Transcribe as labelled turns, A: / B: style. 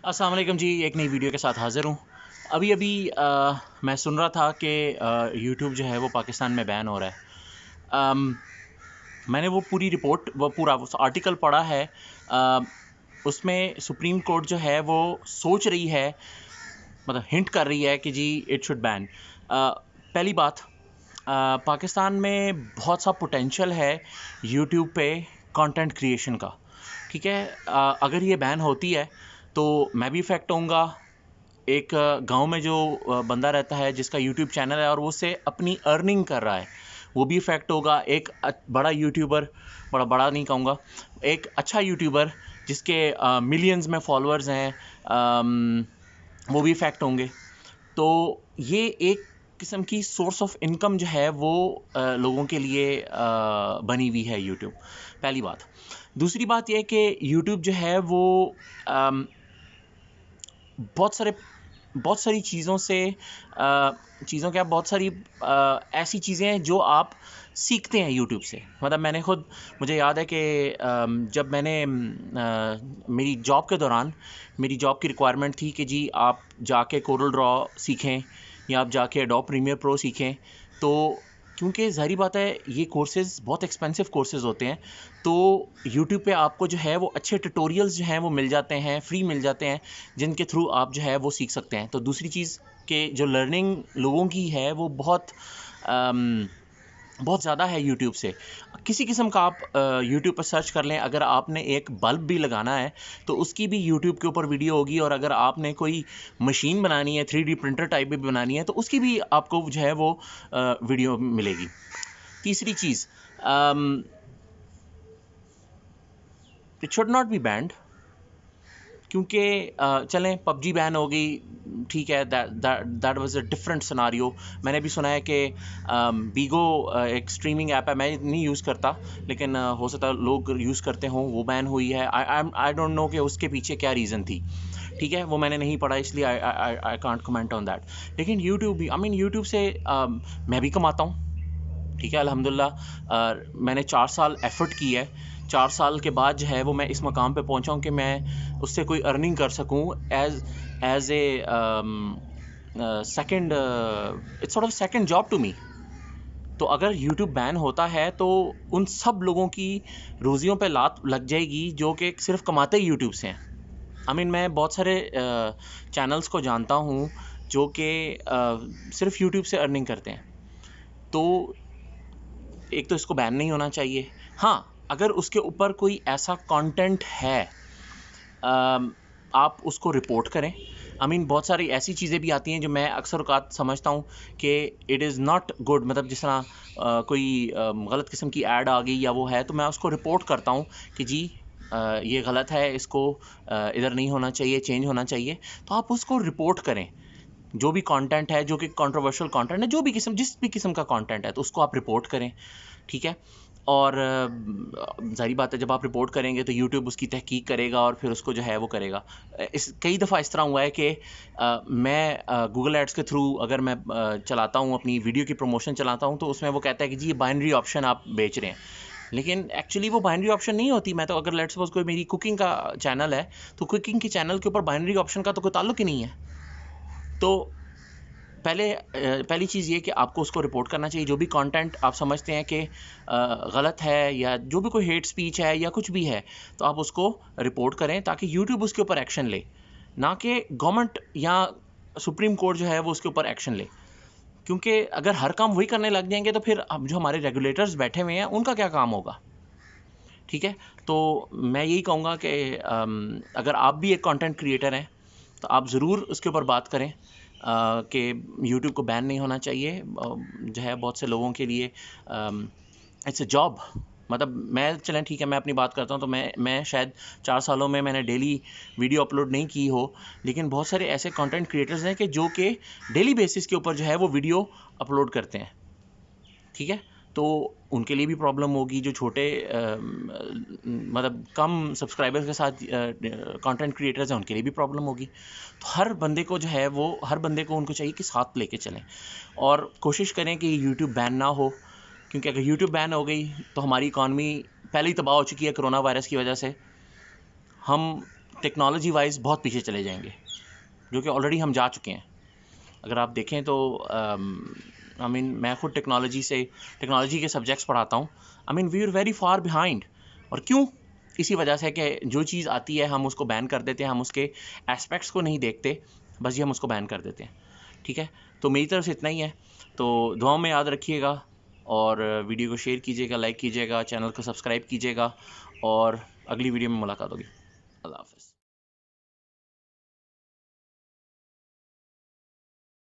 A: السلام علیکم جی، ایک نئی ویڈیو کے ساتھ حاضر ہوں۔ ابھی میں سن رہا تھا کہ یوٹیوب جو ہے وہ پاکستان میں بین ہو رہا ہے۔ میں نے وہ پوری رپورٹ، وہ پورا آرٹیکل پڑھا ہے۔ اس میں سپریم کورٹ جو ہے وہ سوچ رہی ہے، مطلب ہنٹ کر رہی ہے کہ جی اٹ شوڈ بین۔ پہلی بات، پاکستان میں بہت سا پوٹینشیل ہے یوٹیوب پہ کانٹینٹ کریشن کا، ٹھیک ہے۔ اگر یہ بین ہوتی ہے تو میں بھی افیکٹ ہوں گا۔ ایک گاؤں میں جو بندہ رہتا ہے جس کا یوٹیوب چینل ہے اور وہ اس سے اپنی ارننگ کر رہا ہے، وہ بھی افیکٹ ہوگا۔ ایک بڑا یوٹیوبر، بڑا نہیں کہوں گا، ایک اچھا یوٹیوبر جس کے ملینز میں فالوورز ہیں، وہ بھی افیکٹ ہوں گے۔ تو یہ ایک قسم کی سورس آف انکم جو ہے وہ لوگوں کے لیے بنی ہوئی ہے یوٹیوب، پہلی بات۔ دوسری بات یہ کہ یوٹیوب جو ہے وہ بہت ساری چیزوں کے بہت ساری ایسی چیزیں ہیں جو آپ سیکھتے ہیں یوٹیوب سے۔ مطلب مجھے یاد ہے کہ جب میں نے میری جاب کے دوران، میری جاب کی ریکوائرمنٹ تھی کہ جی آپ جا کے کورل ڈرا سیکھیں یا آپ جا کے ایڈوب پریمیئر پرو سیکھیں، تو کیونکہ ظاہری بات ہے یہ کورسز بہت ایکسپینسو کورسز ہوتے ہیں، تو یوٹیوب پہ آپ کو جو ہے وہ اچھے ٹیٹوریلز جو ہیں وہ مل جاتے ہیں، فری مل جاتے ہیں، جن کے تھرو آپ جو ہے وہ سیکھ سکتے ہیں۔ تو دوسری چیز کہ جو لرننگ لوگوں کی ہے وہ بہت زیادہ ہے یوٹیوب سے۔ کسی قسم کا آپ یوٹیوب پر سرچ کر لیں، اگر آپ نے ایک بلب بھی لگانا ہے تو اس کی بھی یوٹیوب کے اوپر ویڈیو ہوگی، اور اگر آپ نے کوئی مشین بنانی ہے، 3D پرنٹر ٹائپ بھی بنانی ہے، تو اس کی بھی آپ کو جو ہے وہ ویڈیو ملے گی۔ تیسری چیز، it should not be banned, کیونکہ چلیں پب جی بین ہو گئی، ٹھیک ہے، that was a different scenario. میں نے بھی سنا ہے کہ بیگو ایک اسٹریمنگ ایپ ہے، میں نہیں یوز کرتا لیکن ہو سکتا ہے لوگ یوز کرتے ہوں، وہ بین ہوئی ہے۔ آئی ڈونٹ نو کہ اس کے پیچھے کیا ریزن تھی، ٹھیک ہے، وہ میں نے نہیں پڑھا، اس لیے I can't comment on that. لیکن یوٹیوب بھی، یوٹیوب سے میں بھی کماتا ہوں، ٹھیک ہے، الحمدللہ۔ میں نے 4 سال ایفرٹ کی ہے، 4 سال کے بعد جو ہے وہ میں اس مقام پہ پہنچا ہوں کہ میں اس سے کوئی ارننگ کر سکوں as a second, its sort of second job to me. تو اگر یوٹیوب بین ہوتا ہے تو ان سب لوگوں کی روزیوں پہ لات لگ جائے گی جو کہ صرف کماتے ہی یوٹیوب سے ہیں۔ میں بہت سارے چینلز کو جانتا ہوں جو کہ صرف یوٹیوب سے ارننگ کرتے ہیں۔ تو ایک تو اس کو بین نہیں ہونا چاہیے۔ ہاں، اگر اس کے اوپر کوئی ایسا کانٹینٹ ہے، آپ اس کو رپورٹ کریں۔ بہت ساری ایسی چیزیں بھی آتی ہیں جو میں اکثر اوقات سمجھتا ہوں کہ اٹ از ناٹ گڈ، مطلب جس طرح کوئی غلط قسم کی ایڈ آ گئی یا وہ ہے، تو میں اس کو رپورٹ کرتا ہوں کہ جی یہ غلط ہے، اس کو ادھر نہیں ہونا چاہیے، چینج ہونا چاہیے۔ تو آپ اس کو رپورٹ کریں، جو بھی کانٹینٹ ہے، جو کہ کنٹروورشل کانٹینٹ ہے، جس بھی قسم کا کانٹینٹ ہے، تو اس کو آپ رپورٹ کریں، ٹھیک ہے۔ اور ظاہری بات ہے جب آپ رپورٹ کریں گے تو یوٹیوب اس کی تحقیق کرے گا اور پھر اس کو جو ہے وہ کرے گا۔ کئی دفعہ اس طرح ہوا ہے کہ میں گوگل ایڈس کے تھرو اگر میں چلاتا ہوں، اپنی ویڈیو کی پروموشن چلاتا ہوں، تو اس میں وہ کہتا ہے کہ جی یہ بائنری آپشن آپ بیچ رہے ہیں، لیکن ایکچولی وہ بائنری آپشن نہیں ہوتی۔ میں تو اگر لیٹس سپوز کوئی میری کوکنگ کا چینل ہے تو کوکنگ کے چینل کے اوپر بائنری آپشن کا تو کوئی تعلق ہی نہیں ہے۔ تو پہلی چیز یہ کہ آپ کو اس کو رپورٹ کرنا چاہیے، جو بھی کانٹینٹ آپ سمجھتے ہیں کہ غلط ہے یا جو بھی کوئی ہیٹ سپیچ ہے یا کچھ بھی ہے، تو آپ اس کو رپورٹ کریں تاکہ یوٹیوب اس کے اوپر ایکشن لے، نہ کہ گورنمنٹ یا سپریم کورٹ جو ہے وہ اس کے اوپر ایکشن لے۔ کیونکہ اگر ہر کام وہی کرنے لگ جائیں گے تو پھر اب جو ہمارے ریگولیٹرز بیٹھے ہوئے ہیں ان کا کیا کام ہوگا، ٹھیک ہے۔ تو میں یہی کہوں گا کہ اگر آپ بھی ایک کانٹینٹ کریٹر ہیں تو آپ ضرور اس کے اوپر بات کریں کہ یوٹیوب کو بین نہیں ہونا چاہیے۔ جو ہے بہت سے لوگوں کے لیے اٹس اے جاب، مطلب چلیں ٹھیک ہے، میں اپنی بات کرتا ہوں، تو میں شاید 4 سالوں میں نے ڈیلی ویڈیو اپلوڈ نہیں کی ہو، لیکن بہت سارے ایسے کانٹینٹ کریٹرز ہیں کہ جو کہ ڈیلی بیسس کے اوپر جو ہے وہ ویڈیو اپلوڈ کرتے ہیں، ٹھیک ہے۔ تو ان کے لیے بھی پرابلم ہوگی، جو چھوٹے مطلب کم سبسکرائبر کے ساتھ کانٹینٹ کریٹرز ہیں، ان کے لیے بھی پرابلم ہوگی۔ تو ہر بندے کو جو ہے وہ ان کو چاہیے کہ ساتھ لے کے چلیں اور کوشش کریں کہ یوٹیوب بین نہ ہو، کیونکہ اگر یوٹیوب بین ہو گئی تو ہماری اکانومی پہلے ہی تباہ ہو چکی ہے کرونا وائرس کی وجہ سے۔ ہم ٹیکنالوجی وائز بہت پیچھے چلے جائیں گے، جو کہ آلریڈی ہم جا چکے ہیں. اگر آپ دیکھیں تو میں خود ٹیکنالوجی کے سبجیکٹس پڑھاتا ہوں. We are very far behind. اور کیوں؟ اسی وجہ سے کہ جو چیز آتی ہے ہم اس کو بین کر دیتے ہیں، ہم اس کے اسپیکٹس کو نہیں دیکھتے، بس یہ ہم اس کو بین کر دیتے ہیں. ٹھیک ہے، تو میری طرف سے اتنا ہی ہے. تو دعاؤں میں یاد رکھیے گا، اور ویڈیو کو شیئر کیجیے گا، لائک کیجیے گا، چینل کو سبسکرائب کیجیے گا، اور اگلی ویڈیو میں ملاقات ہوگی. اللہ حافظ.